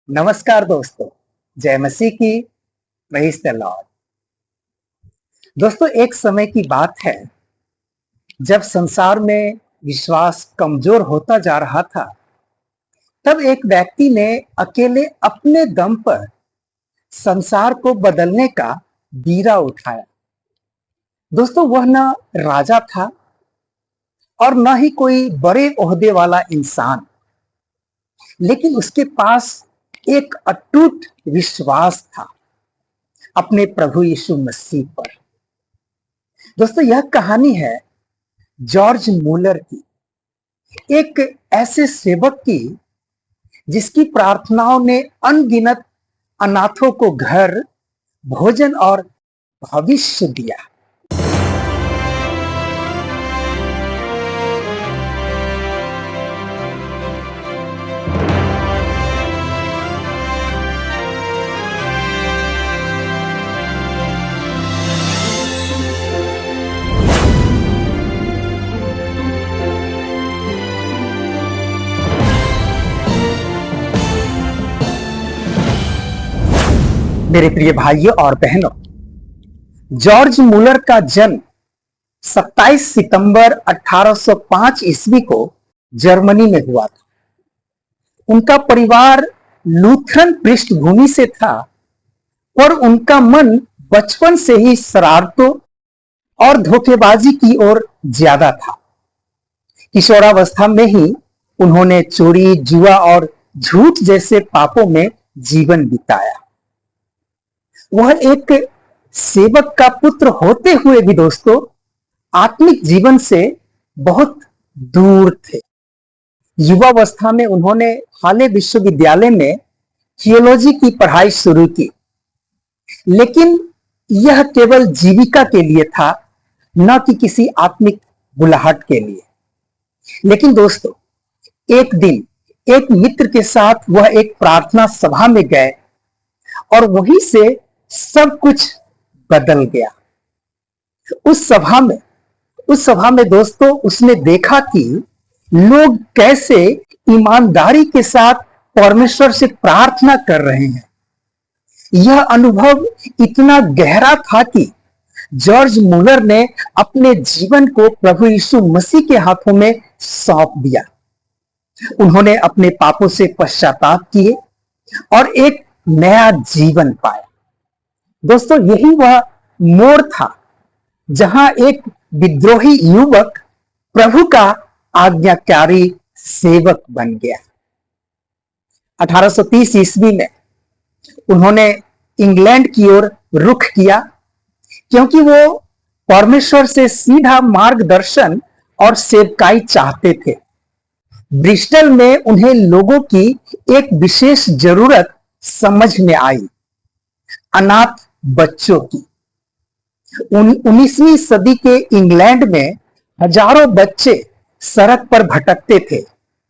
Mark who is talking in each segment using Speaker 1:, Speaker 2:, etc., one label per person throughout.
Speaker 1: नमस्कार दोस्तों। जय मसीह की। Praise the Lord. दोस्तों, एक समय की बात है जब संसार में विश्वास कमजोर होता जा रहा था। तब एक व्यक्ति ने अकेले अपने दम पर संसार को बदलने का बीड़ा उठाया। दोस्तों, वह न राजा था और न ही कोई बड़े ओहदे वाला इंसान, लेकिन उसके पास एक अटूट विश्वास था अपने प्रभु यीशु मसीह पर। दोस्तों, यह कहानी है जॉर्ज मूलर की, एक ऐसे सेवक की जिसकी प्रार्थनाओं ने अनगिनत अनाथों को घर, भोजन और भविष्य दिया। मेरे प्रिय भाइयों और बहनों, जॉर्ज मूलर का जन्म 27 सितंबर 1805 ईस्वी को जर्मनी में हुआ था। उनका परिवार लूथरन पृष्ठभूमि से था और उनका मन बचपन से ही शरारतों और धोखेबाजी की ओर ज्यादा था। किशोरावस्था में ही उन्होंने चोरी, जुआ और झूठ जैसे पापों में जीवन बिताया। वह एक सेवक का पुत्र होते हुए भी दोस्तों आत्मिक जीवन से बहुत दूर थे। युवावस्था में उन्होंने हाले विश्वविद्यालय में थियोलॉजी की पढ़ाई शुरू की, लेकिन यह केवल जीविका के लिए था, न कि किसी आत्मिक बुलाहट के लिए। लेकिन दोस्तों, एक दिन एक मित्र के साथ वह एक प्रार्थना सभा में गए और वहीं से सब कुछ बदल गया। उस सभा में दोस्तों उसने देखा कि लोग कैसे ईमानदारी के साथ परमेश्वर से प्रार्थना कर रहे हैं। यह अनुभव इतना गहरा था कि जॉर्ज मूलर ने अपने जीवन को प्रभु यीशु मसीह के हाथों में सौंप दिया। उन्होंने अपने पापों से पश्चाताप किए और एक नया जीवन पाया। दोस्तों, यही वह मोड़ था जहां एक विद्रोही युवक प्रभु का आज्ञाकारी सेवक बन गया। 1830 ईस्वी में उन्होंने इंग्लैंड की ओर रुख किया, क्योंकि वो परमेश्वर से सीधा मार्गदर्शन और सेवकाई चाहते थे। ब्रिस्टल में उन्हें लोगों की एक विशेष जरूरत समझ में आई, अनाथ बच्चों की। 19वीं सदी के इंग्लैंड में हजारों बच्चे सड़क पर भटकते थे,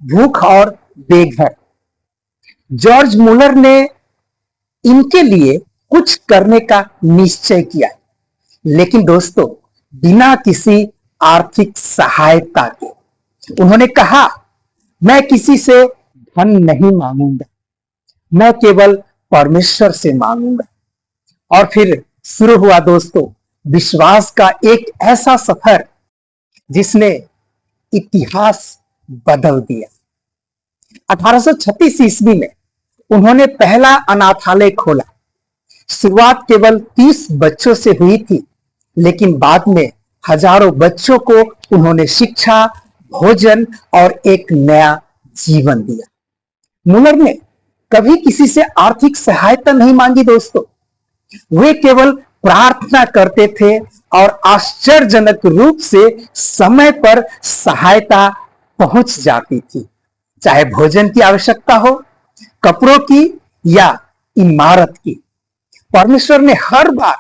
Speaker 1: भूख और बेघर। जॉर्ज मूलर ने इनके लिए कुछ करने का निश्चय किया, लेकिन दोस्तों बिना किसी आर्थिक सहायता के। उन्होंने कहा, मैं किसी से धन नहीं मांगूंगा, मैं केवल परमेश्वर से मांगूंगा। और फिर शुरू हुआ दोस्तों विश्वास का एक ऐसा सफर जिसने इतिहास बदल दिया। 1836 ईस्वी में उन्होंने पहला अनाथालय खोला। शुरुआत केवल 30 बच्चों से हुई थी, लेकिन बाद में हजारों बच्चों को उन्होंने शिक्षा, भोजन और एक नया जीवन दिया। मूलर ने कभी किसी से आर्थिक सहायता नहीं मांगी दोस्तों। वे केवल प्रार्थना करते थे और आश्चर्यजनक रूप से समय पर सहायता पहुंच जाती थी, चाहे भोजन की आवश्यकता हो, कपड़ों की या इमारत की। परमेश्वर ने हर बार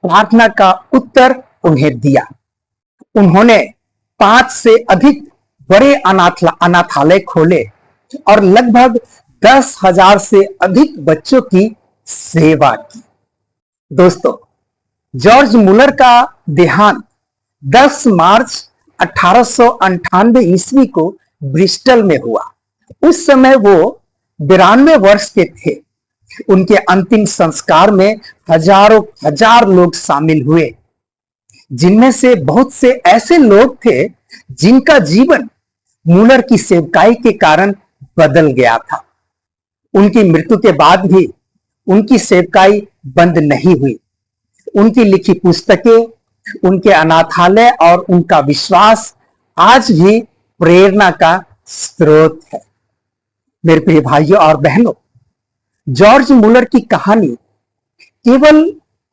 Speaker 1: प्रार्थना का उत्तर उन्हें दिया। उन्होंने 5 से अधिक बड़े अनाथालय खोले और लगभग 10,000 से अधिक बच्चों की सेवा की। दोस्तों, जॉर्ज मूलर का देहांत 10 मार्च 1898 ईस्वी को ब्रिस्टल में हुआ। उस समय वो 92 वर्ष के थे। उनके अंतिम संस्कार में हजारों हजार लोग शामिल हुए, जिनमें से बहुत से ऐसे लोग थे जिनका जीवन मूलर की सेवकाई के कारण बदल गया था। उनकी मृत्यु के बाद भी उनकी सेवकाई बंद नहीं हुई। उनकी लिखी पुस्तकें, उनके अनाथालय और उनका विश्वास आज भी प्रेरणा का स्रोत है। मेरे प्रिय भाइयों और बहनों, जॉर्ज मूलर की कहानी केवल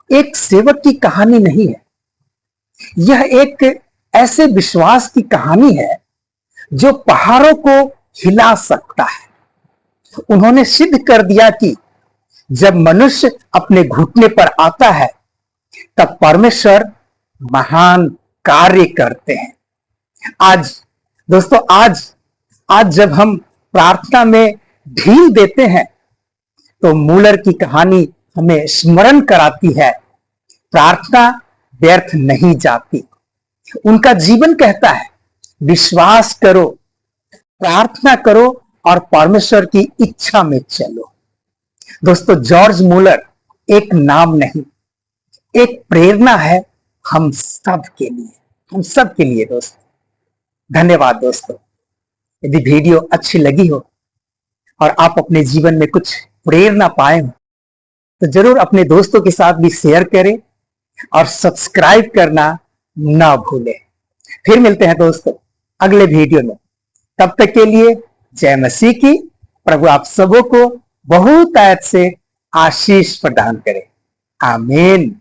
Speaker 1: एक सेवक की कहानी नहीं है, यह एक ऐसे विश्वास की कहानी है जो पहाड़ों को हिला सकता है। उन्होंने सिद्ध कर दिया कि जब मनुष्य अपने घुटने पर आता है तब परमेश्वर महान कार्य करते हैं। आज दोस्तों, आज जब हम प्रार्थना में ढील देते हैं तो मूलर की कहानी हमें स्मरण कराती है, प्रार्थना व्यर्थ नहीं जाती। उनका जीवन कहता है, विश्वास करो, प्रार्थना करो और परमेश्वर की इच्छा में चलो। दोस्तों, जॉर्ज मूलर एक नाम नहीं, एक प्रेरणा है हम सब के लिए दोस्तों। धन्यवाद दोस्तों। यदि वीडियो अच्छी लगी हो और आप अपने जीवन में कुछ प्रेरणा पाए हो तो जरूर अपने दोस्तों के साथ भी शेयर करें और सब्सक्राइब करना ना भूलें। फिर मिलते हैं दोस्तों अगले वीडियो में। तब तक के लिए जय मसीह की। प्रभु आप सबों को बहुत आयत से आशीष प्रदान करे। आमीन।